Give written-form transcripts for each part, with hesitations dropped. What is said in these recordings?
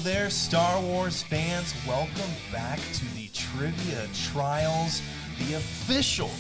there, Star Wars fans. Welcome back to the Trivia Trials, the official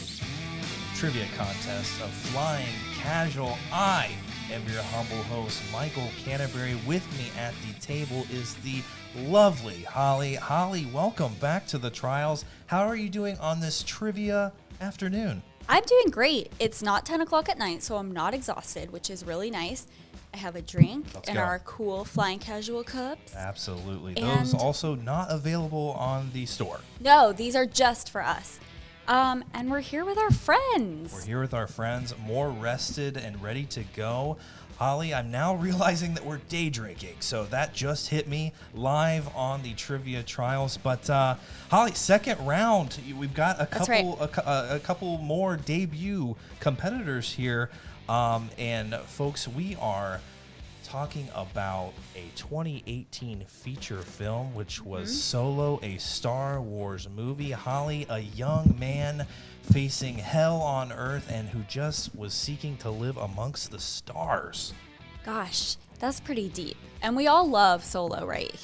trivia contest of Flying Casual. I am your humble host, Michael Canterbury. With me at the table is the lovely Holly. Holly, welcome back to the Trials. How are you doing on this trivia afternoon? I'm doing great. It's not 10 o'clock at night, so I'm not exhausted, which is really nice. I have a drink in our cool Flying Casual cups. Absolutely. And those also not available on the store. No, these are just for us. And we're here with our friends. We're here with our friends, more rested and ready to go. Holly, I'm now realizing that we're day drinking, so that just hit me live on the Trivia Trials. But Holly, second round, we've got a couple, a couple more debut competitors here, and folks, we are talking about a 2018 feature film, which was Solo, a Star Wars movie. Holly, a young man facing hell on Earth and who just was seeking to live amongst the stars. Gosh, that's pretty deep. And we all love Solo, right?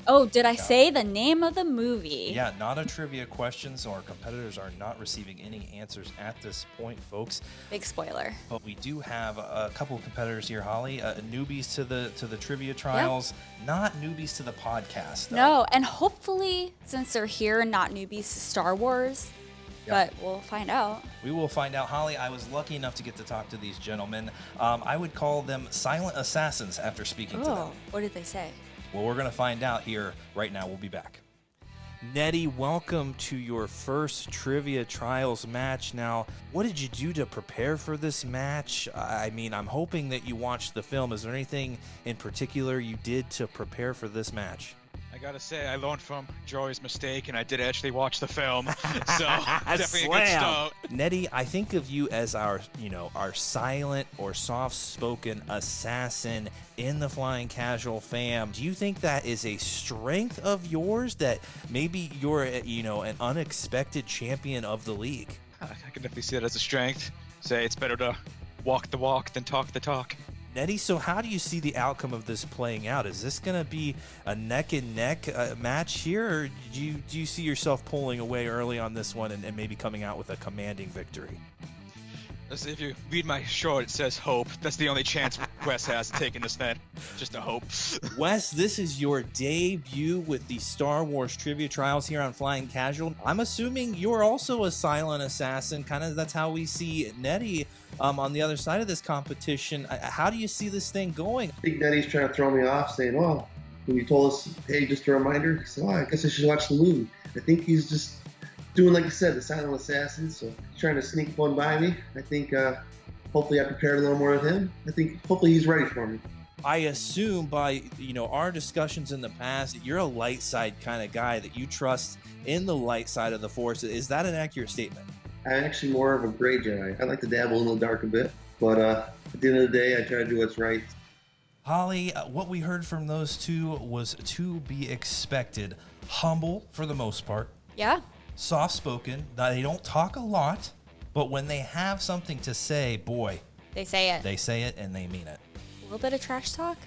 Oh, did I say the name of the movie? Yeah, not a trivia question, so our competitors are not receiving any answers at this point, folks. Big spoiler. But we do have a couple of competitors here, Holly. Newbies to the Trivia Trials, not newbies to the podcast, though. No, and hopefully, since they're here, not newbies to Star Wars. But we'll find out. We will find out. Holly, I was lucky enough to get to talk to these gentlemen. I would call them silent assassins after speaking to them. What did they say? Well, we're going to find out here right now. We'll be back. Nettie, welcome to your first Trivia Trials match. Now, what did you do to prepare for this match? I mean, I'm hoping that you watched the film. Is there anything in particular you did to prepare for this match? I gotta say, I learned from Joey's mistake, and I did actually watch the film, so definitely a good start. Nettie, I think of you as our silent or soft-spoken assassin in the Flying Casual fam. Do you think that is a strength of yours, that maybe you're, an unexpected champion of the league? I can definitely see that as a strength. Say it's better to walk the walk than talk the talk. Nettie, so how do you see the outcome of this playing out? Is this going to be a neck-and-neck match here, or do you see yourself pulling away early on this one and maybe coming out with a commanding victory? If you read my short, it says hope. That's the only chance Wes has taking this net. Just a hope. Wes, this is your debut with the Star Wars Trivia Trials here on Flying Casual. I'm assuming you're also a silent assassin. Kind of that's how we see Nettie on the other side of this competition. How do you see this thing going? I think Nettie's trying to throw me off, saying, when you told us, hey, just a reminder, so I guess I should watch the movie. I think he's just doing, like you said, the silent assassin, so he's trying to sneak one by me. I think hopefully I prepared a little more with him. I think hopefully he's ready for me. I assume by our discussions in the past that you're a light side kind of guy, that you trust in the light side of the Force. Is that an accurate statement? I'm actually more of a gray Jedi. I like to dabble in the dark a bit, but at the end of the day, I try to do what's right. Holly, what we heard from those two was to be expected. Humble for the most part. Yeah. Soft-spoken. They don't talk a lot, but when they have something to say, boy, they say it. They say it and they mean it. A little bit of trash talk?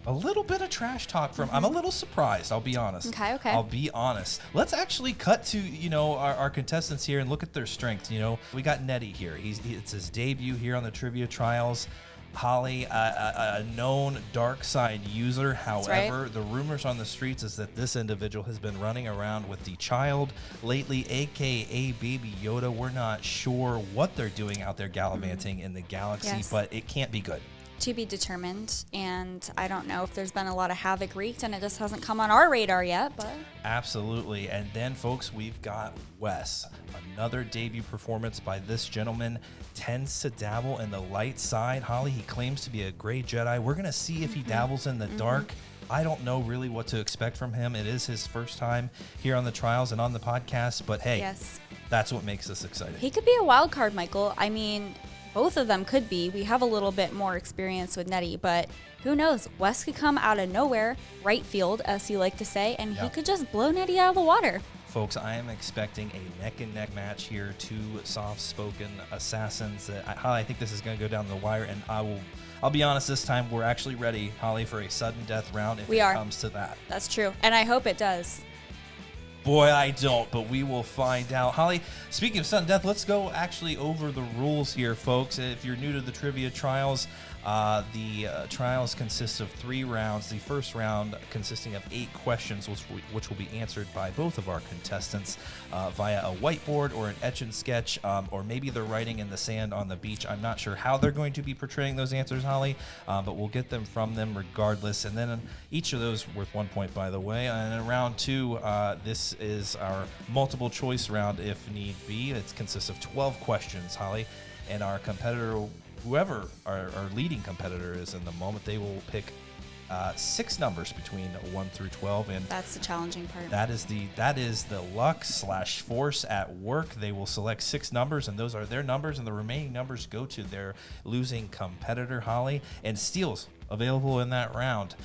A little bit of trash talk from. I'm a little surprised, I'll be honest. Okay. I'll be honest. Let's actually cut to, our contestants here and look at their strengths. We got Nettie here. It's his debut here on the Trivia Trials. Holly, a known dark side user. However, the rumors on the streets is that this individual has been running around with the child lately, aka Baby Yoda. We're not sure what they're doing out there gallivanting in the galaxy, but it can't be good. To be determined, and I don't know if there's been a lot of havoc wreaked, and it just hasn't come on our radar yet, but... Absolutely. And then, folks, we've got Wes. Another debut performance by this gentleman. Tends to dabble in the light side. Holly, he claims to be a gray Jedi. We're going to see if he dabbles in the dark. I don't know really what to expect from him. It is his first time here on the Trials and on the podcast, but hey, that's what makes us excited. He could be a wild card, Michael. I mean... Both of them could be. We have a little bit more experience with Nettie, but who knows? Wes could come out of nowhere, right field, as you like to say, and he could just blow Nettie out of the water. Folks, I am expecting a neck-and-neck match here. Two soft-spoken assassins. I think this is going to go down the wire, and I'll be honest, this time we're actually ready, Holly, for a sudden death round if it comes to that. That's true, and I hope it does. Boy, I don't, but we will find out. Holly, speaking of sudden death, let's go actually over the rules here, folks. If you're new to the trivia trials, the trials consist of 3 rounds. The first round consisting of 8 questions, which will be answered by both of our contestants via a whiteboard or an etch and sketch, or maybe they're writing in the sand on the beach. I'm not sure how they're going to be portraying those answers, Holly, but we'll get them from them regardless. And then each of those worth 1 point, by the way. And in round 2, this is our multiple choice round if need be. It consists of 12 questions, Holly, and our competitor, whoever our leading competitor is in the moment, they will pick 6 numbers between 1 through 12, and that's the challenging part. That is the luck/force at work. They will select 6 numbers, and those are their numbers, and the remaining numbers go to their losing competitor, Holly, and steals available in that round.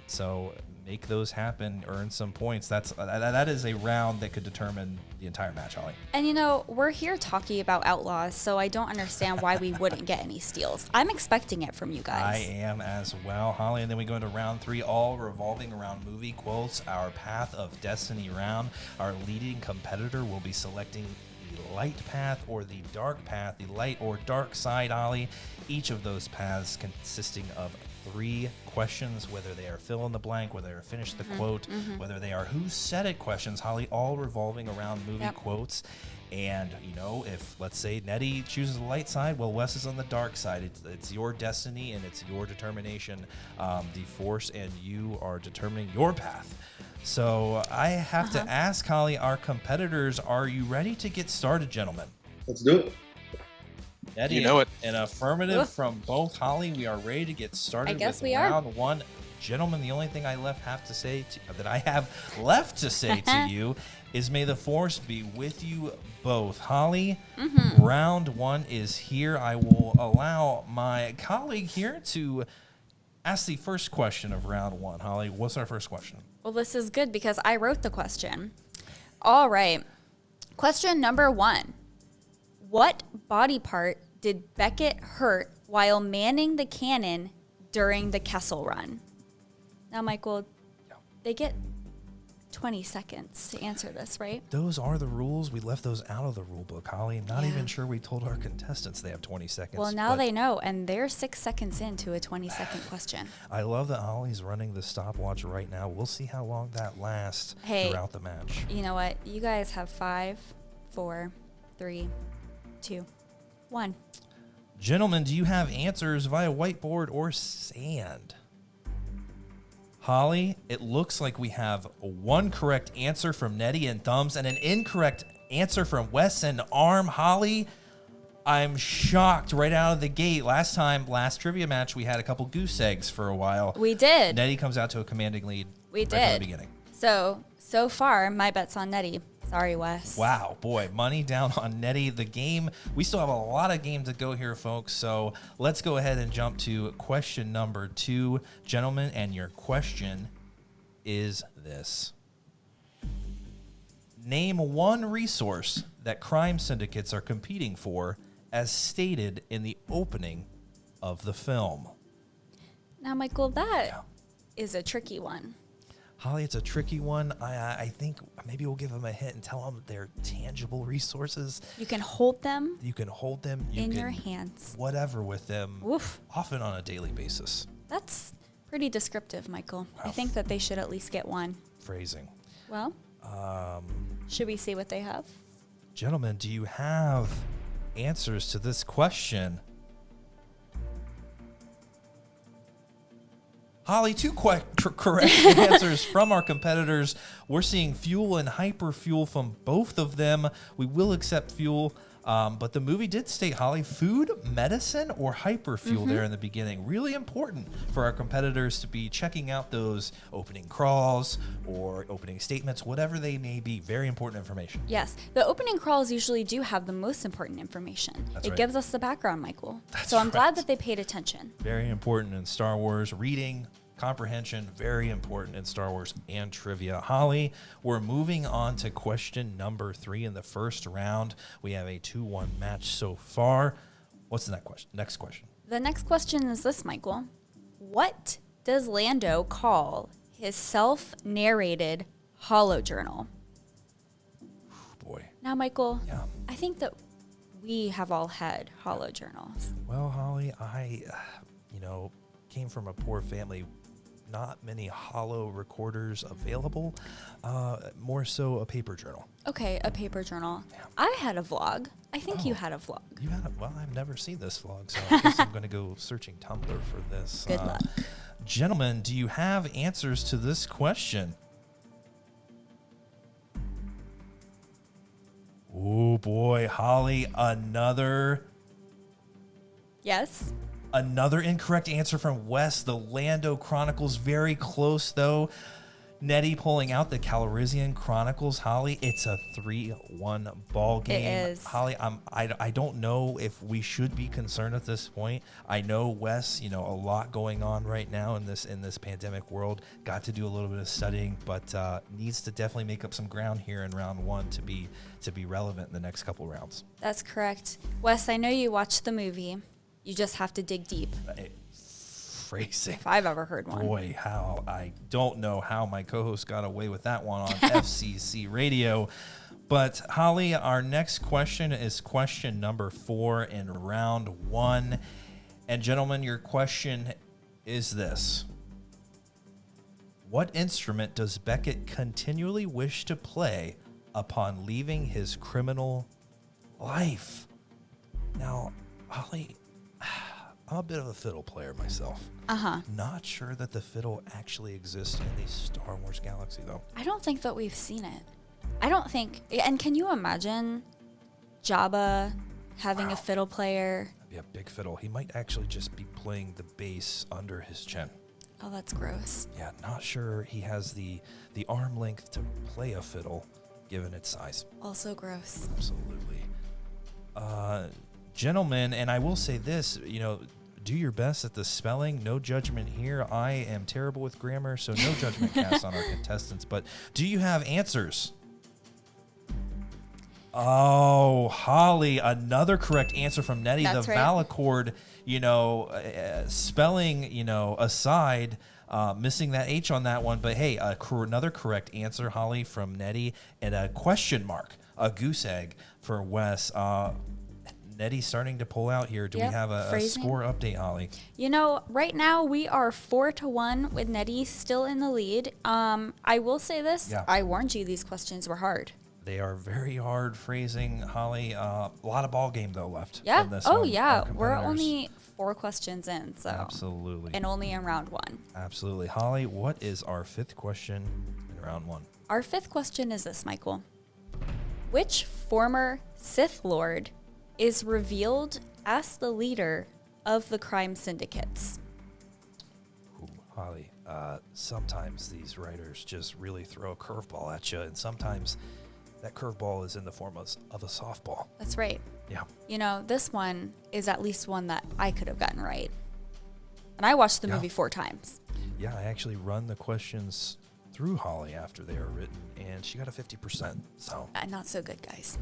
So make those happen, earn some points. That is a round that could determine the entire match, Holly. And we're here talking about Outlaws, so I don't understand why we wouldn't get any steals. I'm expecting it from you guys. I am as well, Holly. And then we go into round 3, all revolving around movie quotes. Our Path of Destiny round. Our leading competitor will be selecting the light path or the dark path, the light or dark side, Holly. Each of those paths consisting of 3 questions, whether they are fill in the blank, whether they are finish the quote, whether they are who said it questions, Holly, all revolving around movie quotes. And, if, let's say, Nettie chooses the light side, well, Wes is on the dark side. It's your destiny and it's your determination. The Force and you are determining your path. So I have to ask, Holly, our competitors, are you ready to get started, gentlemen? Let's do it. Eddie, you know it. An affirmative from both, Holly. We are ready to get started. I guess with we round 1. Gentlemen, the only thing I have left to say to you is may the Force be with you both. Holly, round 1 is here. I will allow my colleague here to ask the first question of round 1. Holly, what's our first question? Well, this is good because I wrote the question. All right. Question number 1. What body part did Beckett hurt while manning the cannon during the Kessel Run? Now, Michael, they get 20 seconds to answer this, right? Those are the rules. We left those out of the rule book, Holly. I'm not even sure we told our contestants they have 20 seconds. Well, now they know, and they're 6 seconds into a 20-second question. I love that Holly's running the stopwatch right now. We'll see how long that lasts throughout the match. You know what? You guys have 5, 4, 3, 2, 1. Gentlemen, do you have answers via whiteboard or sand? Holly, it looks like we have 1 correct answer from Nettie and Thumbs and an incorrect answer from Wes and Arm. Holly, I'm shocked right out of the gate. Last trivia match, we had a couple goose eggs for a while. We did. Nettie comes out to a commanding lead We right did. from the beginning. So far, my bet's on Nettie. Sorry, Wes. Wow, boy, money down on Nettie. The game, we still have a lot of game to go here, folks. So let's go ahead and jump to question number 2, gentlemen. And your question is this. Name 1 resource that crime syndicates are competing for as stated in the opening of the film. Now, Michael, that is a tricky one. Holly, it's a tricky one. I think maybe we'll give them a hint and tell them they're tangible resources. You can hold them. You can hold them. In your hands. Whatever with them. Woof. Often on a daily basis. That's pretty descriptive, Michael. Wow. I think that they should at least get 1. Phrasing. Well, should we see what they have? Gentlemen, do you have answers to this question? Holly, 2 correct answers from our competitors. We're seeing fuel and hyperfuel from both of them. We will accept fuel, but the movie did state, Holly, food, medicine, or hyperfuel there in the beginning. Really important for our competitors to be checking out those opening crawls or opening statements, whatever they may be. Very important information. Yes. The opening crawls usually do have the most important information. It gives us the background, Michael. So I'm glad that they paid attention. Very important in Star Wars. Reading, Comprehension, very important in Star Wars and trivia. Holly, we're moving on to question number 3 in the first round. We have a 2-1 match so far. What's the next question? The next question is this, Michael. What does Lando call his self-narrated holojournal? Boy. Now, Michael, Yeah. I think that we have all had holojournals. Well, Holly, I, came from a poor family. Not many holo recorders available. More so a paper journal. Okay, a paper journal. Yeah. I had a vlog. I think you Oh. had a vlog. You had it? Well, I've never seen this vlog, so I guess I'm going to go searching Tumblr for this. Good luck. Gentlemen, do you have answers to this question? Oh boy, Holly, another Yes? incorrect answer from Wes. The Lando Chronicles, very close though. Nettie pulling out the Calrissian Chronicles. Holly, it's a 3-1 ball game. It is. Holly, I don't know if we should be concerned at this point. I know Wes, a lot going on right now in this pandemic world. Got to do a little bit of studying, but needs to definitely make up some ground here in round 1 to be relevant in the next couple rounds. That's correct. Wes, I know you watched the movie. You just have to dig deep, Phrasing. if I've ever heard one. Boy, how I don't know how my co-host got away with that one on FCC Radio. But Holly, our next question is question number 4 in round 1. And gentlemen, your question is this. What instrument does Beckett continually wish to play upon leaving his criminal life? Now, Holly, I'm a bit of a fiddle player myself. Uh-huh. Not sure that the fiddle actually exists in the Star Wars galaxy, though. I don't think that we've seen it. I don't think. And can you imagine Jabba having a fiddle player? That'd be a big fiddle. He might actually just be playing the bass under his chin. Oh, that's gross. Yeah, not sure he has the arm length to play a fiddle, given its size. Also gross. Absolutely. Gentlemen, and I will say this, do your best at the spelling. No judgment here. I am terrible with grammar, so no judgment cast on our contestants. But do you have answers? Oh, Holly, another correct answer from Nettie. That's the right. Valacord, spelling, aside, missing that H on that one. But hey, another correct answer, Holly, from Nettie, and a question mark, a goose egg for Wes. Nettie's starting to pull out here. Do Yep, we have a phrasing. score update, Holly? Right now we are 4-1 with Nettie still in the lead. I will say this. Yeah. I warned you these questions were hard. They are very hard phrasing, Holly. A lot of ball game, though, left. Yeah. in this Oh, one. yeah. Our We're competitors. only 4 questions in, so. Absolutely. And only in round 1. Absolutely. Holly, what is our 5th question in round 1? Our 5th question is this, Michael. Which former Sith Lord is revealed as the leader of the crime syndicates? Ooh, Holly, sometimes these writers just really throw a curveball at you, and sometimes that curveball is in the form of a softball. That's right. Yeah. This one is at least one that I could have gotten right. And I watched the Yeah. movie 4 times. Yeah, I actually run the questions through Holly after they are written, and she got a 50%. So Not so good, guys.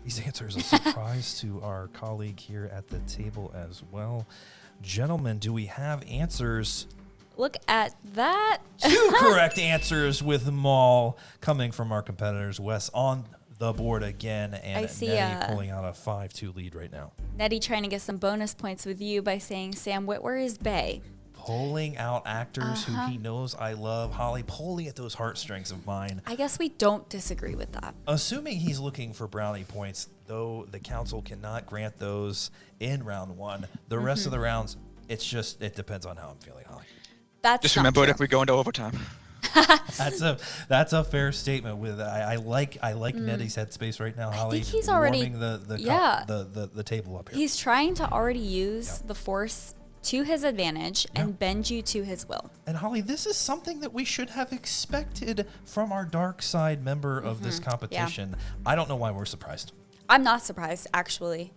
these answers are a surprise to our colleague here at the table as well. Gentlemen, do we have answers? Look at that. 2 correct answers with Maul coming from our competitors. Wes on the board again, and I see, Nettie pulling out a 5-2 lead right now. Nettie trying to get some bonus points with you by saying Sam Witwer is bae. Pulling out actors who he knows I love. Holly, pulling at those heartstrings of mine. I guess we don't disagree with that. Assuming he's looking for brownie points, though the council cannot grant those in round 1. The rest of the rounds, it depends on how I'm feeling, Holly. That's Just not remember it true. if we go into overtime. That's a fair statement. With I like Nettie's headspace right now, Holly. think he's already- warming the yeah. the table up here. He's trying to already use the Force to his advantage and Yeah. bend you to his will. And Holly, this is something that we should have expected from our dark side member of this competition. I don't know why we're surprised. I'm not surprised, actually.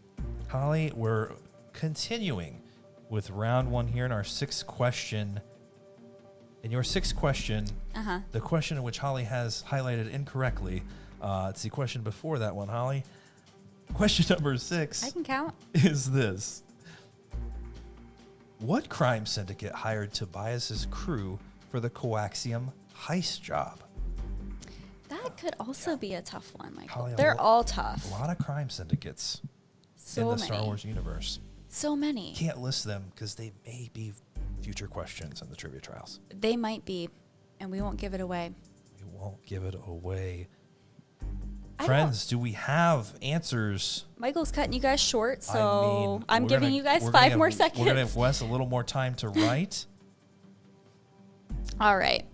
Holly, we're continuing with round 1 here in our 6th question. In your sixth question, the question in which Holly has highlighted incorrectly, it's the question before that one, Holly. Question number 6. I can count. Is this. What crime syndicate hired Tobias's crew for the coaxium heist job? That could also be a tough one, Michael. Holly, They're all tough. A lot of crime syndicates So in the many. Star Wars universe. So many. Can't list them because they may be future questions in the trivia trials. They might be, and we won't give it away. We won't give it away. I Friends, do we have answers? Michael's cutting you guys short, so I mean, I'm we're giving gonna- you guys we're gonna 5 give- more seconds. We're going to give Wes a little more time to write. All right.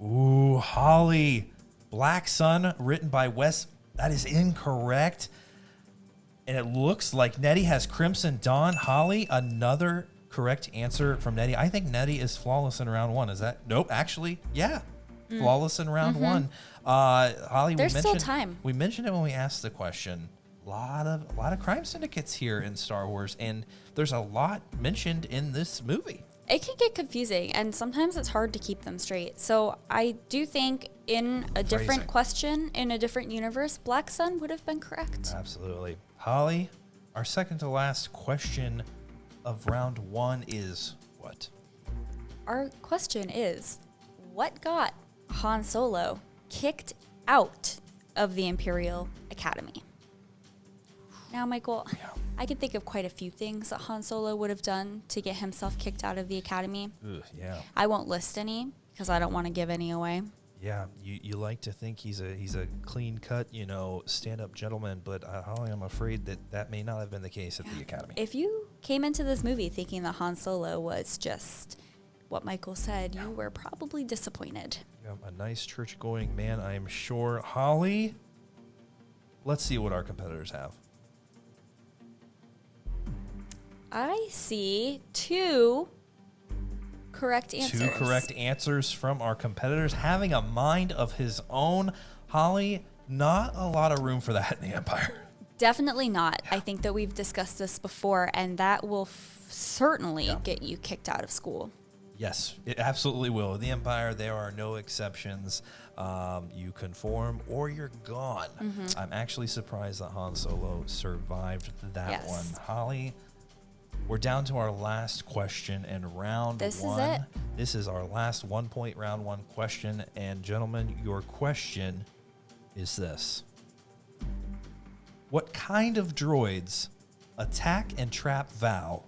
Ooh, Holly. Black Sun, written by Wes. That is incorrect. And it looks like Nettie has Crimson Dawn. Holly, another correct answer from Nettie. I think Nettie is flawless in round 1. Is that? Nope, actually, yeah. Flawless in round 1. Holly, There's we still mentioned, time. We mentioned it when we asked the question. A lot of crime syndicates here in Star Wars, and there's a lot mentioned in this movie. It can get confusing, and sometimes it's hard to keep them straight. So I do think in a different Phrasing. question, in a different universe, Black Sun would have been correct. Absolutely. Holly, our second to last question of round 1 is what? Our question is, what got Han Solo kicked out of the Imperial Academy? Now, Michael, I can think of quite a few things that Han Solo would have done to get himself kicked out of the Academy. Ugh, yeah. I won't list any because I don't want to give any away. Yeah, you like to think he's a clean cut, stand-up gentleman, but Holly, I'm afraid that may not have been the case at the Academy. If you came into this movie thinking that Han Solo was just what Michael said, you were probably disappointed. Yeah, a nice church-going man, I am sure. Holly, let's see what our competitors have. I see 2 correct answers. 2 correct answers from our competitors, having a mind of his own. Holly, not a lot of room for that in the Empire. Definitely not. I think that we've discussed this before, and that will certainly get you kicked out of school. Yes, it absolutely will. In the Empire, there are no exceptions. You conform or you're gone. I'm actually surprised that Han Solo survived that one. Holly, we're down to our last question in round 1. This is it. This is our last 1-point round 1 question. And gentlemen, your question is this. What kind of droids attack and trap Val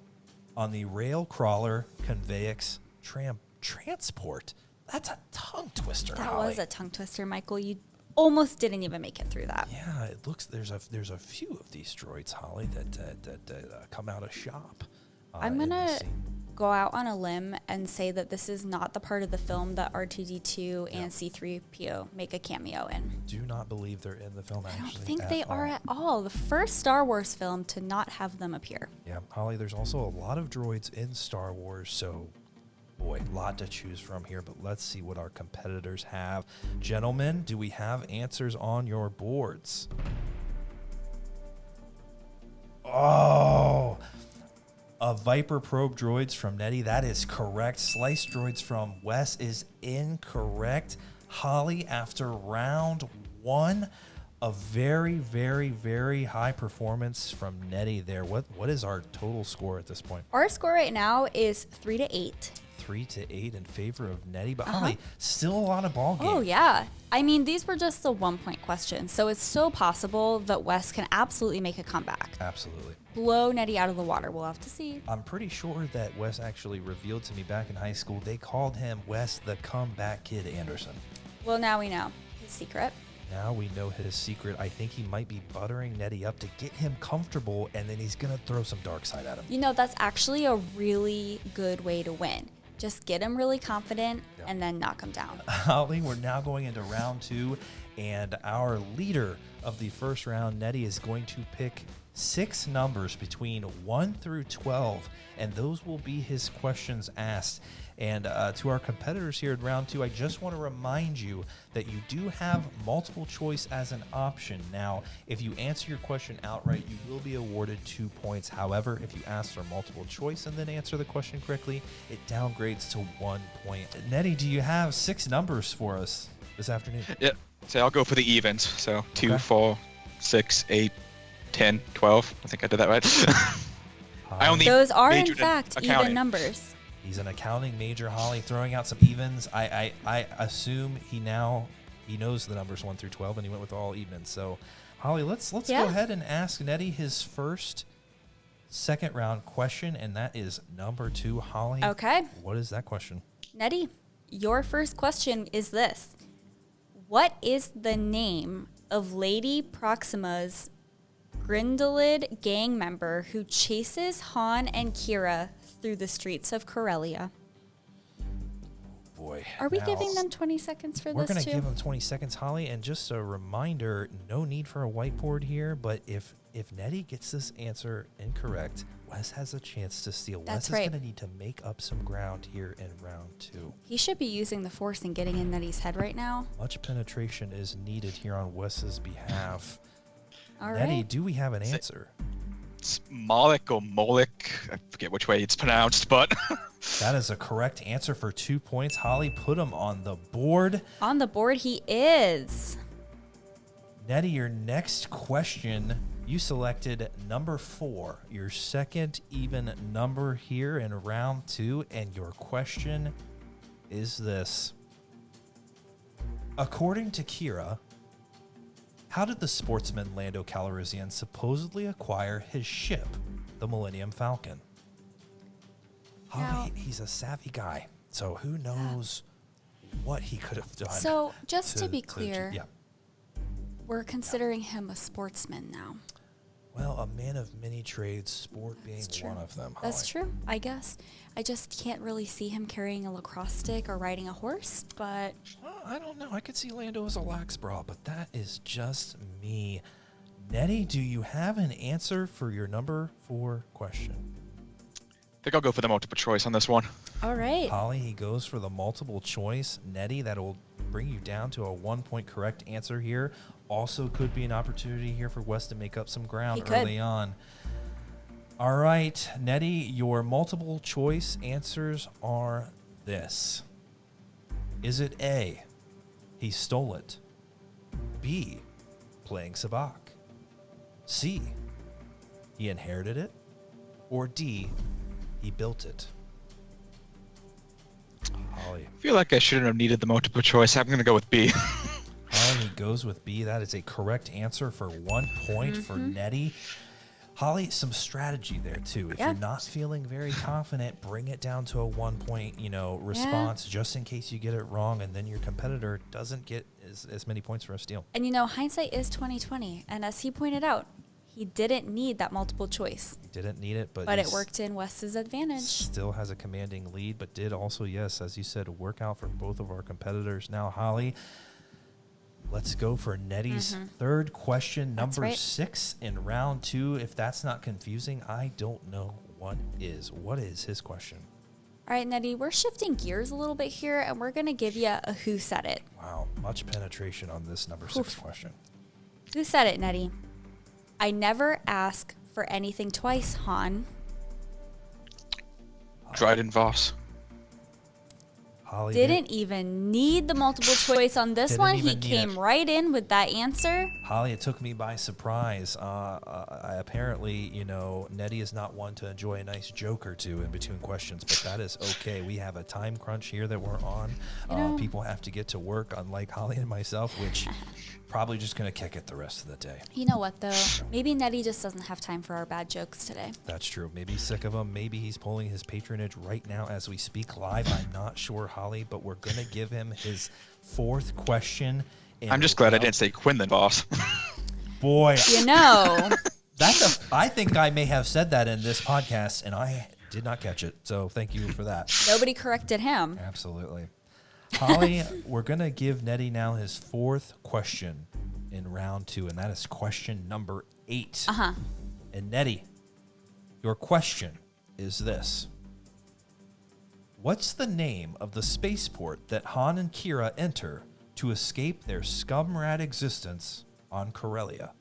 on the rail crawler Convex transport? That's a tongue twister, That Holly. was a tongue twister, Michael. You almost didn't even make it through that. Yeah, it looks there's a few of these droids, Holly, that come out of shop. I'm in going this to scene. go out on a limb and say that this is not the part of the film that R2-D2 and C-3PO make a cameo in. Do not believe they're in the film. I Actually, don't think at they all. are at all. The first Star Wars film to not have them appear. Yeah, Holly, there's also a lot of droids in Star Wars, so boy, a lot to choose from here, but let's see what our competitors have. Gentlemen, do we have answers on your boards? Oh, a Viper probe droids from Nettie. That is correct. Slice droids from Wes is incorrect. Holly, after round 1, a very, very, very high performance from Nettie there. What is our total score at this point? Our score right now is 3-8. 3-8 in favor of Nettie, but Holly, still a lot of ball game. Oh, yeah. I mean, these were just the 1-point questions, so it's so possible that Wes can absolutely make a comeback. Absolutely. Blow Nettie out of the water. We'll have to see. I'm pretty sure that Wes actually revealed to me back in high school, they called him Wes the Comeback Kid Anderson. Well, now we know his secret. Now we know his secret. I think he might be buttering Nettie up to get him comfortable, and then he's going to throw some dark side at him. You know, that's actually a really good way to win. Just get him really confident and then knock him down. Holly, we're now going into round 2, And our leader of the first round, Nettie, is going to pick 6 numbers between 1 through 12, and those will be his questions asked. And to our competitors here in round 2, I just want to remind you that you do have multiple choice as an option. Now, if you answer your question outright, you will be awarded 2 points. However, if you ask for multiple choice and then answer the question correctly, it downgrades to 1 point. Nettie, do you have 6 numbers for us this afternoon? Yep. So I'll go for the evens. So 2, Okay. 4, 6, 8, 10, 12. I think I did that right. I only Those are, in majored fact, accounting. even numbers. He's an accounting major, Holly, throwing out some evens. I assume he knows the numbers 1 through 12, and he went with all evens. So, Holly, let's go ahead and ask Nettie his first second round question, and that is number 2. Holly, Okay. what is that question? Nettie, your first question is this. What is the name of Lady Proxima's Grindelwald gang member who chases Han and Qi'ra through the streets of Corellia? Boy. Are we now, giving them 20 seconds for We're this going to too? give him 20 seconds, Holly, and just a reminder, no need for a whiteboard here, but if Nettie gets this answer incorrect, Wes has a chance to steal. That's Wes right. is going to need to make up some ground here in round 2. He should be using the force and getting in Nettie's head right now. Much penetration is needed here on Wes's behalf. All Nettie, right. do we have an answer? It's Moloch or Moloch. I forget which way it's pronounced, but That is a correct answer for 2 points. Holly, put him on the board. On the board he is. Nettie, your next question, you selected number 4, your second even number here in round 2, and your question is this. According to Qi'ra, how did the sportsman Lando Calrissian supposedly acquire his ship, the Millennium Falcon? Holly, he's a savvy guy, so who knows what he could have done. So, just to be yeah. clear, we're considering him a sportsman now. Well, a man of many trades, sport being That's true. one of them. That's Holly. true, I guess. I just can't really see him carrying a lacrosse stick or riding a horse, but I don't know. I could see Lando as a lax bra, but that is just me. Nettie, do you have an answer for your number 4 question? I think I'll go for the multiple choice on this one. all right. Holly, he goes for the multiple choice. Nettie, that'll bring you down to a 1-point correct answer here. Also could be an opportunity here for Wes to make up some ground He could. early on. All right, Nettie, your multiple choice answers are this. Is it A, he stole it? B, playing sabacc? C, he inherited it? Or D, he built it? Holly. I feel like I shouldn't have needed the multiple choice. I'm going to go with B. Holly goes with B. That is a correct answer for 1 point for Nettie. Holly, some strategy there too. If Yeah. you're not feeling very confident, bring it down to a 1 point, response just in case you get it wrong, and then your competitor doesn't get as many points for a steal. And hindsight is 2020, and as he pointed out, he didn't need that multiple choice, Didn't need it, but but it he's worked in Wes's advantage. Still has a commanding lead, but did also, yes, as you said, work out for both of our competitors. Now, Holly, let's go for Nettie's third question, That's number right. 6 in round 2. If that's not confusing, I don't know what is. What is his question? All right, Nettie, we're shifting gears a little bit here, and we're going to give you a who said it. Wow, much penetration on this number 6 question. Who said it, Nettie? I never ask for anything twice, Han. Dryden Voss. Holly Didn't even need the multiple choice on this Didn't one. He even need came it. right in with that answer. Holly, it took me by surprise. Apparently, Nettie is not one to enjoy a nice joke or two in between questions, but that is okay. We have a time crunch here that we're on. People have to get to work, unlike Holly and myself, which probably just going to kick it the rest of the day. You know what, though? Maybe Nettie just doesn't have time for our bad jokes today. That's true. Maybe he's sick of them. Maybe he's pulling his patronage right now as we speak live. I'm not sure, Holly, but we're going to give him his 4th question. I'm just glad I didn't say Quinlan Voss. Boy, That's I think I may have said that in this podcast, and I did not catch it. So thank you for that. nobody corrected him. Absolutely. Holly, we're going to give Nettie now his fourth question in round 2, and that is question number 8. Uh-huh. And Nettie, your question is this. What's the name of the spaceport that Han and Qi'ra enter to escape their scumrat existence on Corellia?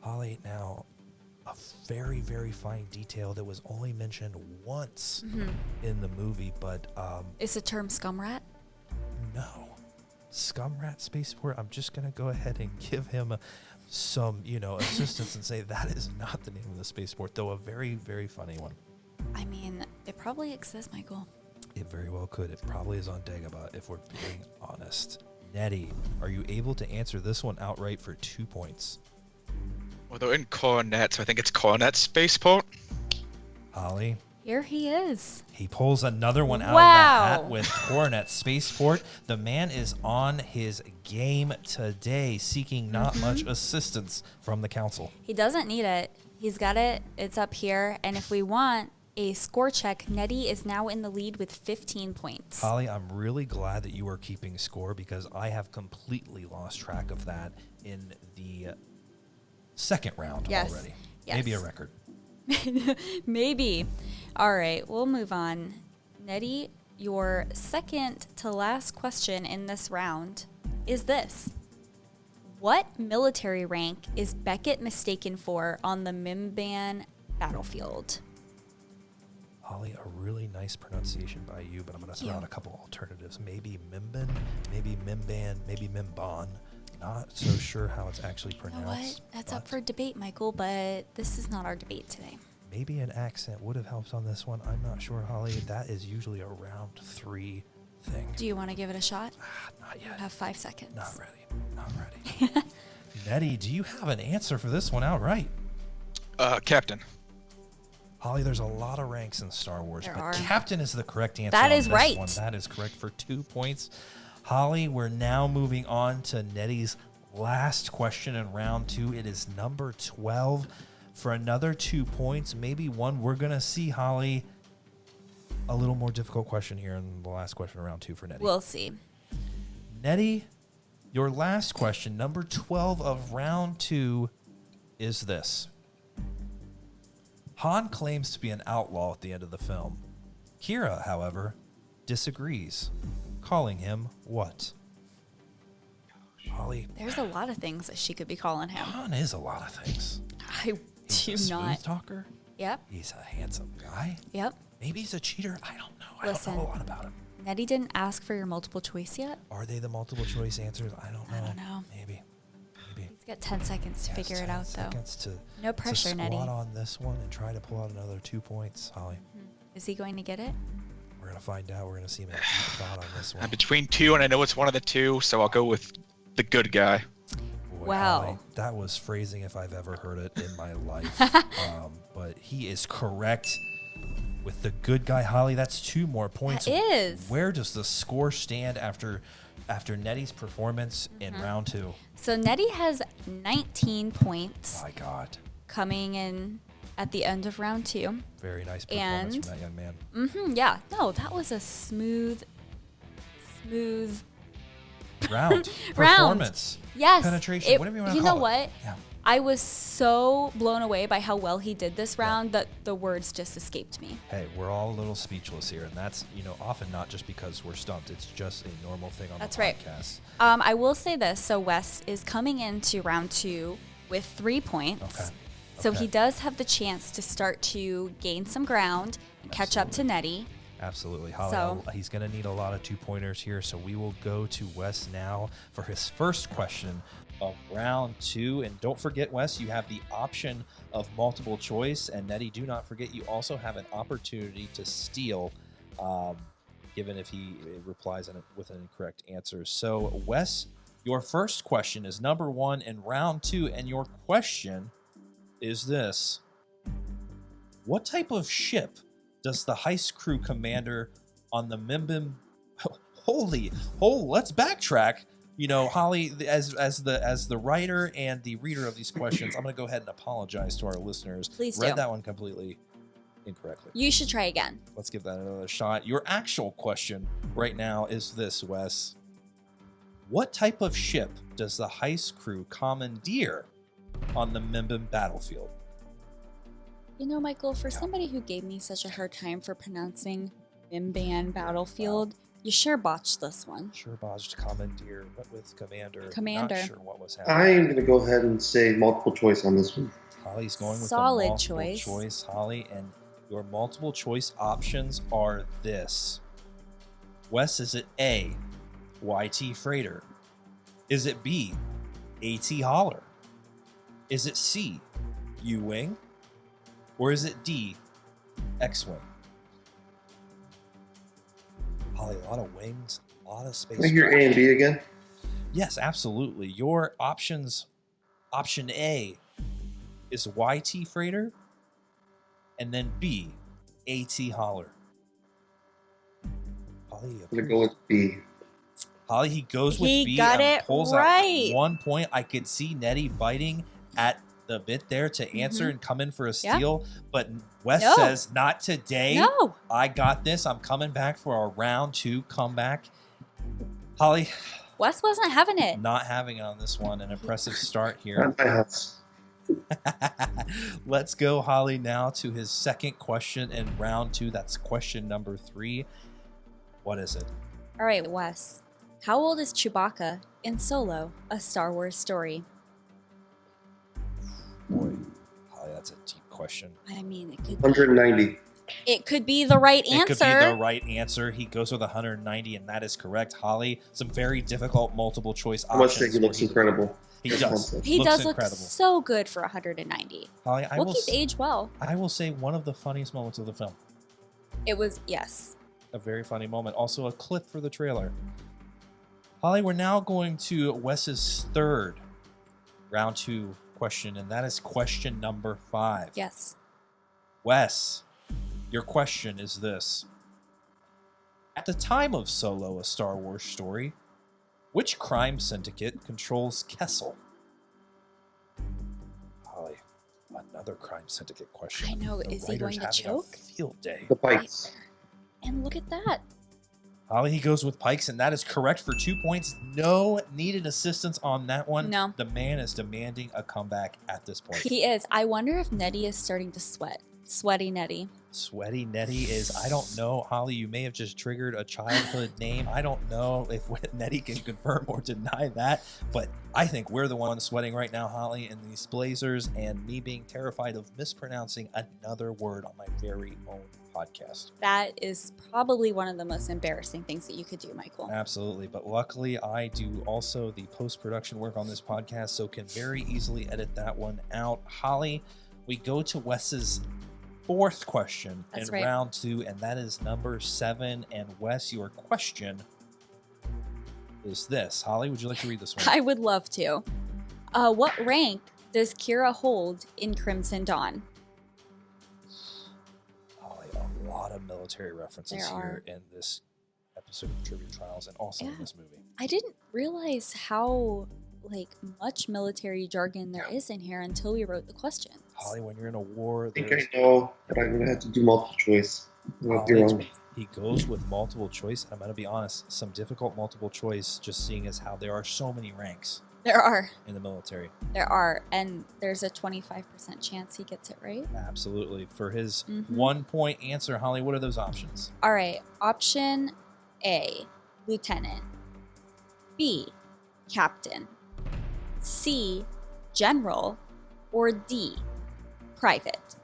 Holly, now, a very, very fine detail that was only mentioned once in the movie, but Is the term scumrat? no. Scumrat spaceport, I'm just going to go ahead and give him some, assistance and say that is not the name of the spaceport, though a very, very funny one. I mean, it probably exists, Michael. It very well could. It probably is on Dagobah, if we're being honest. Nettie, are you able to answer this one outright for 2 points? Well, they're in Coronet, so I think it's Coronet Spaceport. Holly, Here he is. he pulls another one out Wow. of the hat with Coronet Spaceport. The man is on his game today, seeking not much assistance from the council. He doesn't need it. He's got it. It's up here. And if we want a score check, Nettie is now in the lead with 15 points. Holly, I'm really glad that you are keeping score because I have completely lost track of that in the second round already. Yes. Maybe a record. Maybe. All right, we'll move on. Nettie, your second to last question in this round is this. What military rank is Beckett mistaken for on the Mimban battlefield? Holly, a really nice pronunciation by you, but I'm going to throw out a couple alternatives. Maybe Mimban, maybe Mimban, maybe Mimban. Not so sure how it's actually You know pronounced. what? That's up for debate, Michael, but this is not our debate today. Maybe an accent would have helped on this one. I'm not sure, Holly. That is usually a round 3 thing. Do you want to give it a shot? Not You yet. have 5 seconds. Not ready. Not ready. Nettie, do you have an answer for this one outright? Captain. Holly, there's a lot of ranks in Star Wars, There but are. Captain is the correct answer. That on is this right. one. That is correct for 2 points. Holly, we're now moving on to Nettie's last question in round 2. It is number 12 for another 2 points. Maybe one we're going to see, Holly. A little more difficult question here in the last question of round 2 for Nettie. We'll see. Nettie, your last question, number 12 of round 2, is this. Han claims to be an outlaw at the end of the film. Qi'ra, however, disagrees, calling him what? Holly, There's a lot of things that she could be calling him. Han is a lot of things. I He's do a smooth not. talker. Yep. He's a handsome guy. Yep. Maybe he's a cheater. I don't know. I Listen. don't know a lot about him. Nettie didn't ask for your multiple choice yet. Are they the multiple choice answers? I don't know. I don't know. Maybe. He's got 10 seconds to Yes, figure it 10 out, though. seconds to, No pressure, to Nettie. squat on this one and try to pull out another 2 points. Holly, Is he going to get it? we're going to find out. We're going to see him in deep thought on this one. I'm between 2, and I know it's one of the 2, so I'll go with the good guy. Boy, Wow. Holly, that was phrasing if I've ever heard it in my life. But he is correct with the good guy, Holly. That's 2 more points. That is. Where does the score stand after Nettie's performance in round 2? So Nettie has 19 points My God. coming in at the end of round 2. Very nice performance And- from that young man. Yeah. No, that was a smooth Round. Round. Performance. Yes. Penetration. Whatever you want to call it. know what? Yeah. I was so blown away by how well he did this round that the words just escaped me. Hey, we're all a little speechless here, and that's, often not just because we're stumped. It's just a normal thing on That's the right. podcast. I will say this. So Wes is coming into round 2 with 3 points. Okay. So Okay. he does have the chance to start to gain some ground and catch up to Nettie. Absolutely. Holly, So- he's going to need a lot of 2-pointers here, so we will go to Wes now for his first question of round 2. And don't forget, Wes, you have the option of multiple choice, and Nettie, do not forget you also have an opportunity to steal, given if he replies with an incorrect answer. So, Wes, your first question is number 1 in round 2, and your question is this. What type of ship does the heist crew commander on the Mimbim... Let's backtrack. Holly, as the writer and the reader of these questions, I'm going to go ahead and apologize to our listeners. Please Read do. that one completely incorrectly. You should try again. Let's give that another shot. Your actual question right now is this, Wes. What type of ship does the heist crew commandeer on the Mimban battlefield? You know, Michael, for somebody who gave me such a hard time for pronouncing Mimban battlefield, you sure botched this one. Sure botched commandeer. Went with commander. Commander. Not sure what was happening. I am going to go ahead and say multiple choice on this one. Holly's going with Solid the multiple choice. Holly, and your multiple choice options are this. Wes, is it A, YT Freighter? Is it B, AT Holler? Is it C, U-Wing? Or is it D, X-Wing? Holly, a lot of wings, a lot of space. Can I hear A and B again? Yes, absolutely. Your options, option A is YT Freighter, and then B, AT Holler. Holly, I'm going to go with B. Holly, he goes with He B got and it pulls right. out 1 point. I could see Nettie biting at the bit there to answer and come in for a steal, but Wes No. says, not today. No. I got this. I'm coming back for a round 2 comeback. Holly, Wes wasn't having it. not having it on this one. An impressive start here. Not my house. Let's go, Holly, now to his second question in round 2. That's question number 3. What is it? All right, Wes. How old is Chewbacca in Solo, a Star Wars story? Boy, Holly, that's a deep question. I mean, it could 190. It could be the right It could be answer. the right answer. He goes with 190, and that is correct. Holly, some very difficult multiple choice I must options. say he looks for incredible. He does. He Looks does look incredible. so good for 190. Holly, Wookiees age well. I will say one of the funniest moments of the film. It was, yes. A very funny moment. Also a clip for the trailer. Holly, we're now going to Wes's third round 2 question, and that is question number 5. Yes. Wes, your question is this. At the time of Solo, a Star Wars story, which crime syndicate controls Kessel? Holly, another crime syndicate question. I know. The Is he writer's going to having a choke? field day. The Pikes. And look at that. Holly, he goes with Pikes, and that is correct for 2 points. No needed assistance on that one. No. The man is demanding a comeback at this point. He is. I wonder if Nettie is starting to sweat. Sweaty Nettie. Sweaty Nettie is, I don't know, Holly, you may have just triggered a childhood name. I don't know if Nettie can confirm or deny that, but I think we're the ones sweating right now, Holly, in these Blazers, and me being terrified of mispronouncing another word on my very own podcast. That is probably one of the most embarrassing things that you could do, Michael. Absolutely, but luckily I do also the post-production work on this podcast, so can very easily edit that one out. Holly, we go to Wes's fourth question That's in right. round 2, and that is number 7. And Wes, your question is this. Holly, would you like to read this one? I would love to. What rank does Qi'ra hold in Crimson Dawn? Holly, a lot of military references There here are. in this episode of Trivia Trials, and also in Yeah. this movie. I didn't realize how much military jargon there is in here until we wrote the questions. Holly, when you're in a war, I think there's I know, but I'm going to have to do multiple choice. I might be Holly, wrong. he goes with multiple choice. I'm going to be honest, some difficult multiple choice, just seeing as how there are so many ranks There are, in the military. and there's a 25% chance he gets it right. Absolutely. For his Mhm. 1 point answer, Holly, what are those options? All right, option A, lieutenant. B, captain. C, general. Or D, private.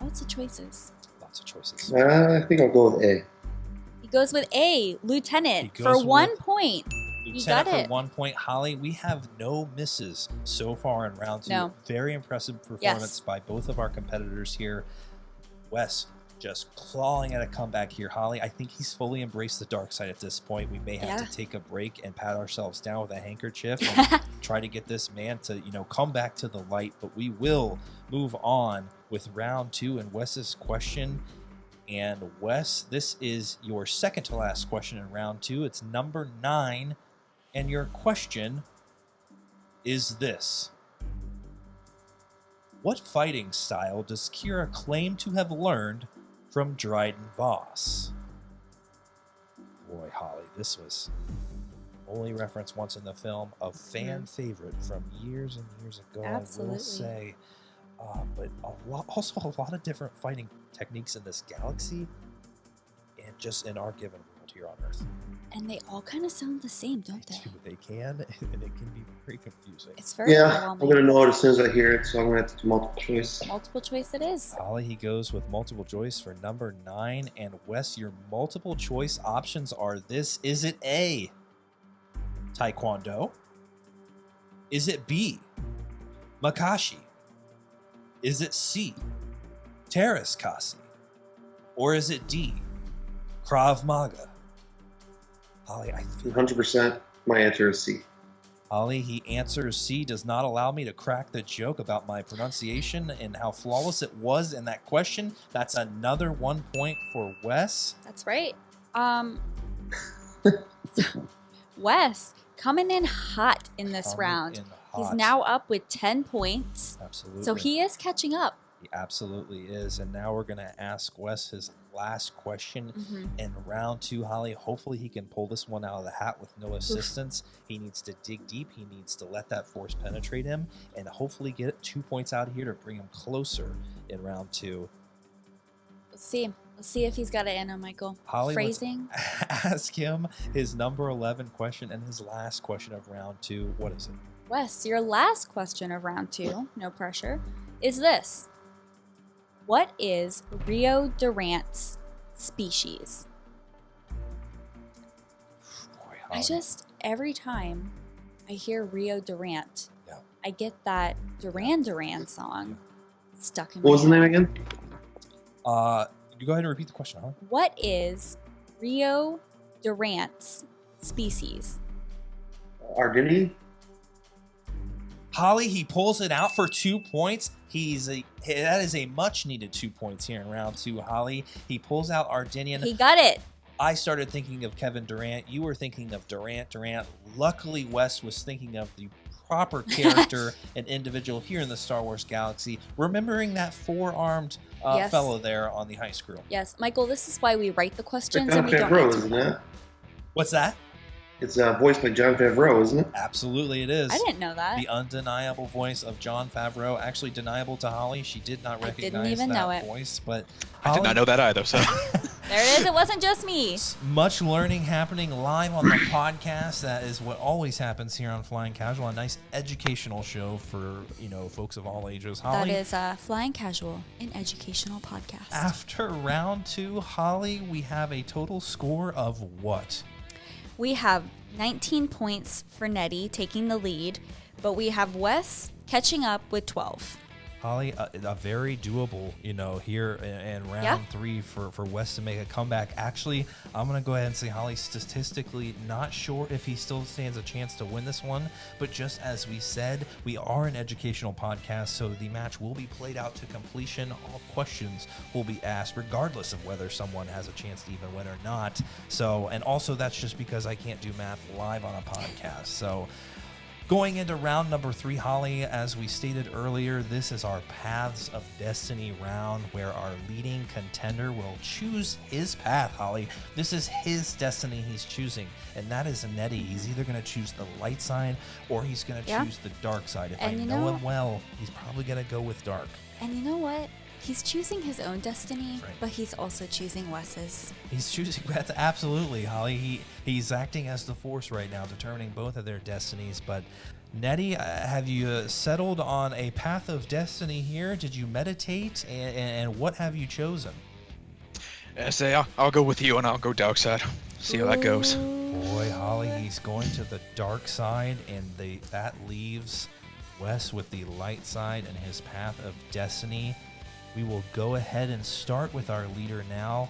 Lots of choices. Lots of choices. I think I'll go with A. He goes with A, lieutenant, He for goes 1 with- point. Lieutenant got for it. 1 point. Holly, we have no misses so far in round 2. No. Very impressive performance Yes. by both of our competitors here. Wes just clawing at a comeback here. Holly, I think he's fully embraced the dark side at this point. We may have Yeah. to take a break and pat ourselves down with a handkerchief and try to get this man to, come back to the light. But we will move on with round 2 and Wes's question. And Wes, this is your second to last question in round 2. It's number 9. And your question is this. What fighting style does Qi'ra claim to have learned from Dryden Voss? Boy, Holly, this was only referenced once in the film, a fan favorite from years and years ago. Absolutely. I will say, but also a lot of different fighting techniques in this galaxy, and just in our given world here on Earth. And they all kind of sound the same, don't they? They can, and it can be very confusing. It's very Yeah, I'm overwhelming. going to know it as soon as I hear it, so I'm going to have to do multiple choice. Multiple choice it is. Holly, he goes with multiple choice for number 9, and Wes, your multiple choice options are this: is it A, Taekwondo? Is it B, Makashi? Is it C, Terrace Kasi? Or is it D, Krav Maga? Holly, I feel 100%, my answer is C. Holly, he answers C, does not allow me to crack the joke about my pronunciation and how flawless it was in that question. That's another 1 point for Wes. That's right. Wes coming in hot in this Coming round. in He's hot. now up with 10 points. Absolutely. So he is catching up. He absolutely is. And now we're going to ask Wes his last question Mhm. in round 2. Holly, hopefully he can pull this one out of the hat with no assistance. He needs to dig deep. He needs to let that force penetrate him and hopefully get 2 points out of here to bring him closer in round 2. Let's see. Let's see if he's got it in him, Michael. Holly, let's Phrasing. ask him his number 11 question and his last question of round 2. What is it? Wes, your last question of round 2, no pressure, is this. What is Rio Durant's species? Boy, I Holly. just, every time I hear Rio Durant, Yeah. I get that Duran Duran song stuck in What my was the head. name again? You go ahead and repeat the question, Holly. What is Rio Durant's species? Ardini? Holly, he pulls it out for 2 points. That is a much needed 2 points here in round 2. Holly, he pulls out Ardinian. He got it. I started thinking of Kevin Durant. You were thinking of Durant. Luckily, Wes was thinking of the proper character and individual here in the Star Wars galaxy, remembering that four-armed Yes. fellow there on the high school. Yes, Michael, this is why we write the questions John and we don't Favreau, need to. isn't it? What's that? It's voiced by John Favreau, isn't it? Absolutely, it is. I didn't know that. The undeniable voice of Jon Favreau. Actually deniable to Holly. She did not I didn't recognize even that know it. voice. But I did Holly, not know that either. So There it is. It wasn't just me. much learning happening live on the podcast. That is what always happens here on Flying Casual. A nice educational show for folks of all ages. Holly, That is Flying Casual, an educational podcast. after round 2, Holly, we have a total score of what? We have 19 points for Nettie taking the lead, but we have Wes catching up with 12. Holly, a very doable, here in round Yeah. 3 for Wes to make a comeback. Actually, I'm going to go ahead and say, Holly, statistically, not sure if he still stands a chance to win this one. But just as we said, we are an educational podcast, so the match will be played out to completion. All questions will be asked, regardless of whether someone has a chance to even win or not. So, and also that's just because I can't do math live on a podcast. So, going into round number 3, Holly, as we stated earlier, this is our Paths of Destiny round where our leading contender will choose his path, Holly. This is his destiny he's choosing, and that is Nettie. He's either going to choose the light side or he's going to choose the dark side. If And I you know know- him well, he's probably going to go with dark. And you know what? He's choosing his own destiny, Right. but he's also choosing Wes's. He's choosing that, absolutely, Holly. He's acting as the Force right now, determining both of their destinies. But Nettie, have you settled on a path of destiny here? Did you meditate, and what have you chosen? I say I'll go with you and I'll go dark side. See how that goes. Boy, Holly, he's going to the dark side, and that leaves Wes with the light side and his path of destiny. We will go ahead and start with our leader now.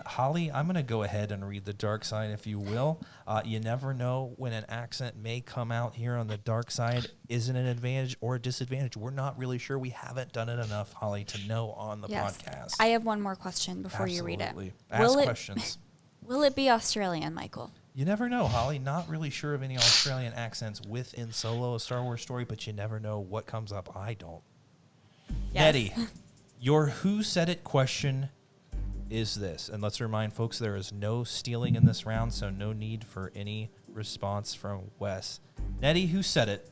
Holly, I'm going to go ahead and read the dark side, if you will. You never know when an accent may come out here on the dark side. Is it an advantage or a disadvantage? We're not really sure. We haven't done it enough, Holly, to know on the podcast. I have one more question before you read it. Absolutely. Ask Will questions. Will it be Australian, Michael? You never know, Holly. Not really sure of any Australian accents within Solo, a Star Wars story, but you never know what comes up. I don't. Yes. Nettie, your who said it question is this. And let's remind folks there is no stealing in this round, so no need for any response from Wes. Nettie, who said it?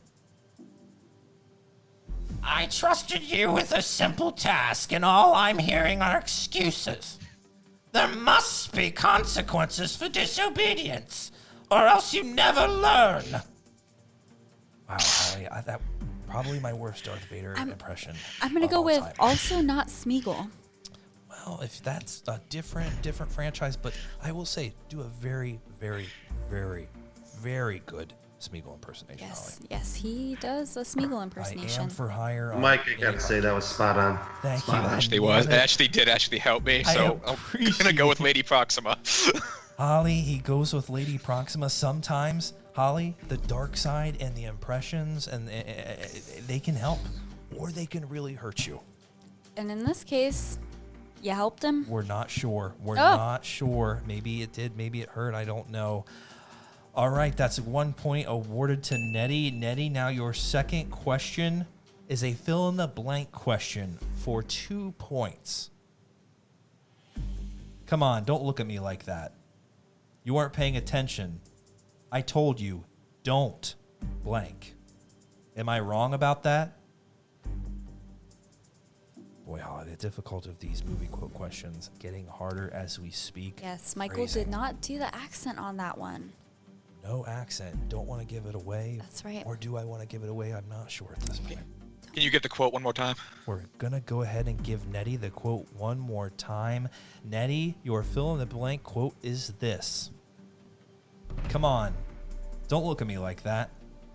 I trusted you with a simple task, and all I'm hearing are excuses. There must be consequences for disobedience, or else you never learn. Wow, Holly, that probably my worst Darth Vader impression. I'm going to of go all with time. also not Smeagol. Well, if that's a different franchise, but I will say, do a very, very, very, very good Smeagol impersonation. Yes, Holly. yes, he does a Smeagol I impersonation. am for hire. on Mike, I any gotta say that was spot on. Thank Spot you. on. Actually I was. It nailed it. actually did help me. I So I'm gonna go with Lady Proxima. Holly, he goes with Lady Proxima. Sometimes, Holly, the dark side and the impressions, and they can help, or they can really hurt you. And in this case, you helped him. We're not sure. We're Oh. not sure. Maybe it did. Maybe it hurt. I don't know. All right, that's 1 point awarded to Nettie. Nettie, now your second question is a fill-in-the-blank question for 2 points. Come on, don't look at me like that. You weren't paying attention. I told you, don't blank. Am I wrong about that? Boy, Holly, the difficulty of these movie quote questions getting harder as we speak. Yes, Michael Crazy. did not do the accent on that one. No accent. Don't want to give it away. That's right. Or do I want to give it away? I'm not sure at this point. Can you get the quote one more time? We're going to go ahead and give Nettie the quote one more time. Nettie, your fill-in-the-blank quote is this. Come on. Don't look at me like that.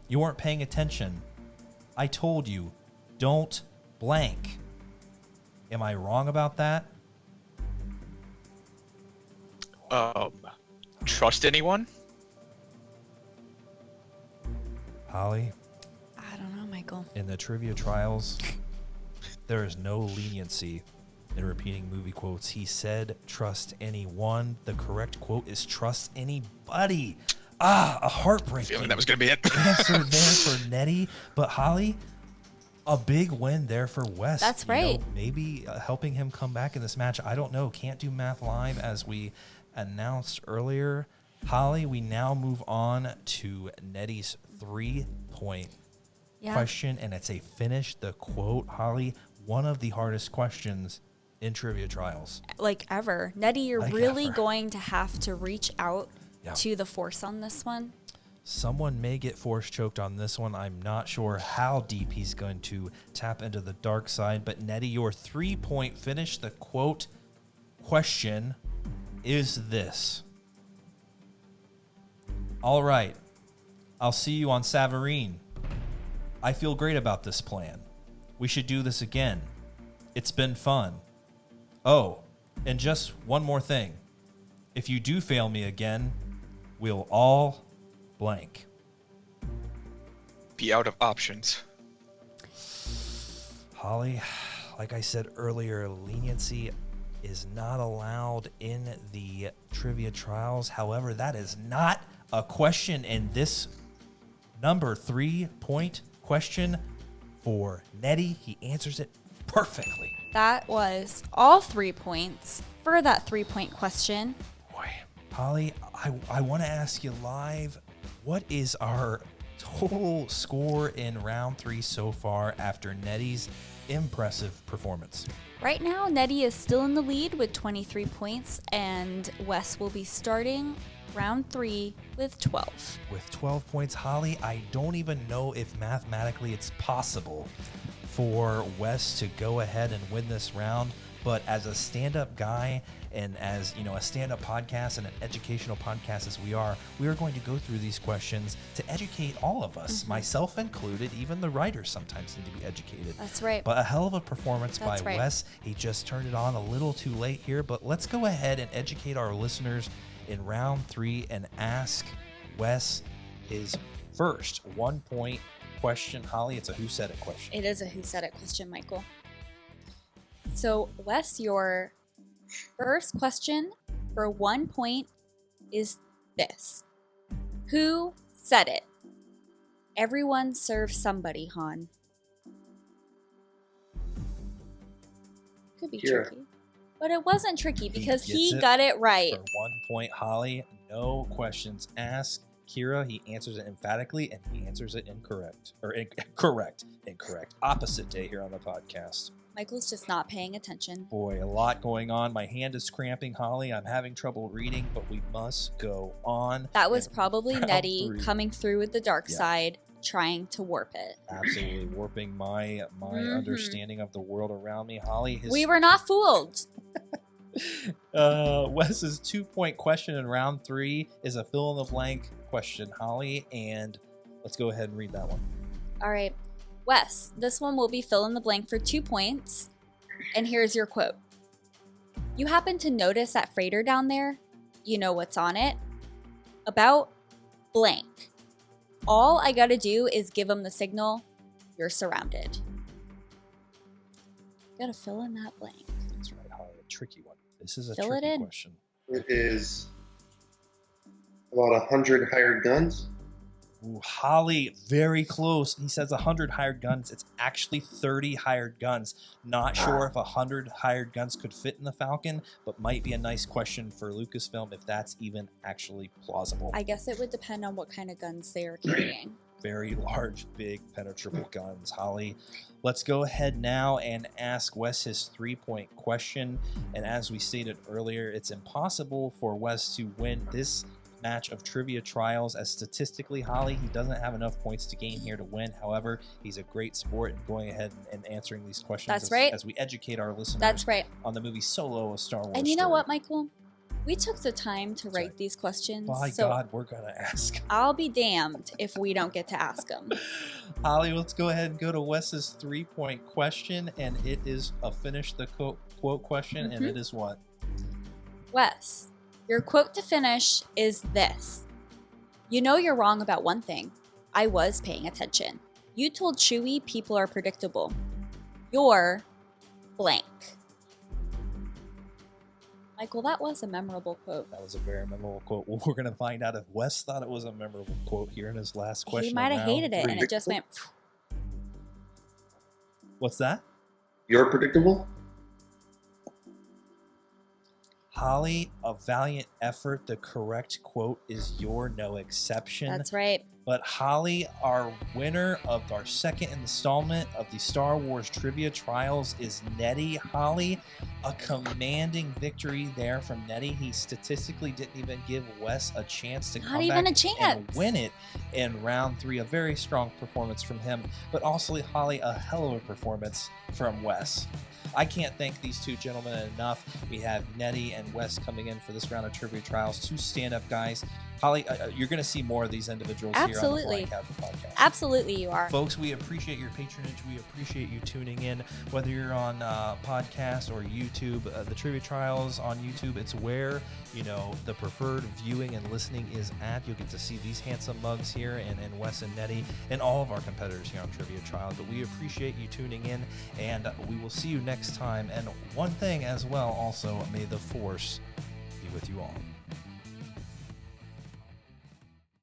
You weren't paying attention. I told you, don't blank. Am I wrong about that? Trust anyone? Holly, I don't know, Michael. in the trivia trials, there is no leniency in repeating movie quotes. He said, trust anyone. The correct quote is trust anybody. A heartbreaking Feeling that was gonna be it. answer there for Nettie. But Holly, a big win there for Wes. That's You know, right. maybe helping him come back in this match. I don't know. Can't do math live as we announced earlier. Holly, we now move on to Nettie's 3-point Yeah. question, and it's a finish the quote. Holly, one of the hardest questions in trivia trials. Like ever. Nettie, you're Like really ever. going to have to reach out Yeah. to the force on this one. Someone may get force choked on this one. I'm not sure how deep he's going to tap into the dark side. But Nettie, your 3-point finish the quote question is this. All right. I'll see you on Savareen. I feel great about this plan. We should do this again. It's been fun. Oh, and just one more thing. If you do fail me again, we'll all blank. Be out of options. Holly, like I said earlier, leniency is not allowed in the trivia trials. However, that is not a question in this number 3-point question for Nettie. He answers it perfectly. That was all 3 points for that 3-point question. Boy, Holly, I want to ask you live, what is our total score in round 3 so far after Nettie's impressive performance? Right now, Nettie is still in the lead with 23 points, and Wes will be starting round 3 with 12. With 12 points, Holly, I don't even know if mathematically it's possible for Wes to go ahead and win this round. But as a stand-up guy and as, you know, a stand-up podcast and an educational podcast as we are going to go through these questions to educate all of us, myself included. Even the writers sometimes need to be educated. That's right. But a hell of a performance That's by right. Wes. He just turned it on a little too late here, but let's go ahead and educate our listeners in round 3 and ask Wes his first 1-point question. Holly, it's a who said it question. It is a who said it question, Michael. So, Wes, your first question for 1 point is this. Who said it? Everyone serves somebody, Han. Could be Qi'ra. tricky. But it wasn't tricky because gets he it got it right. For 1 point, Holly. No questions asked. Kira, he answers it emphatically, and he answers it incorrect. Incorrect. Opposite day here on the podcast. Michael's just not paying attention. Boy, a lot going on. My hand is cramping, Holly. I'm having trouble reading, but we must go on. That was And probably round Nettie 3. coming through with the dark Yeah. side, trying to warp it. Absolutely warping my understanding of the world around me, Holly. We were not fooled. Wes's 2-point question in round 3 is a fill in the blank question, Holly, and let's go ahead and read that one. All right. Wes, this one will be fill in the blank for 2 points. And here's your quote. You happen to notice that freighter down there? You know what's on it? About blank. All I gotta do is give them the signal. You're surrounded. Gotta fill in that blank. That's right, Holly, a tricky one. This is a Fill it tricky in. question. It is about 100 hired guns. Ooh, Holly, very close. He says 100 hired guns. It's actually 30 hired guns. Not sure if 100 hired guns could fit in the Falcon, but might be a nice question for Lucasfilm if that's even actually plausible. I guess it would depend on what kind of guns they are carrying. Very large, big, penetrable guns, Holly. Let's go ahead now and ask Wes his 3-point question. And as we stated earlier, it's impossible for Wes to win this match of trivia trials, as statistically, Holly, he doesn't have enough points to gain here to win. However, he's a great sport in going ahead and answering these questions. That's right. As we educate our listeners That's right. on the movie Solo, a Star Wars And you know story. what, Michael? We took the time to write right. these questions. By so God, we're going to ask. I'll be damned if we don't get to ask them. Holly, let's go ahead and go to Wes's 3-point question, and it is a finish the quote question, and Mhm. it is what? Wes, your quote to finish is this. You know you're wrong about one thing. I was paying attention. You told Chewie people are predictable. You're blank. Michael, that was a memorable quote. That was a very memorable quote. Well, we're going to find out if Wes thought it was a memorable quote here in his last question. He might have round hated it, 3. and it just went. What's that? You're predictable? Holly, a valiant effort. The correct quote is "You're no exception." That's right. But Holly, our winner of our second installment of the Star Wars Trivia Trials is Nettie. Holly, a commanding victory there from Nettie. He statistically didn't even give Wes a chance to Not come even back a chance. and win it in round 3. A very strong performance from him, but also, Holly, a hell of a performance from Wes. I can't thank these two gentlemen enough. We have Nettie and Wes coming in for this round of Trivia Trials. 2 stand-up guys. Holly, you're going to see more of these individuals Absolutely. here on the Flying Captain podcast. Absolutely, you are. Folks, we appreciate your patronage. We appreciate you tuning in, whether you're on podcast or YouTube. The Trivia Trials on YouTube, it's where, the preferred viewing and listening is at. You'll get to see these handsome mugs here and Wes and Nettie and all of our competitors here on Trivia Trials. But we appreciate you tuning in, and we will see you next time. And one thing as well, also, may the Force be with you all.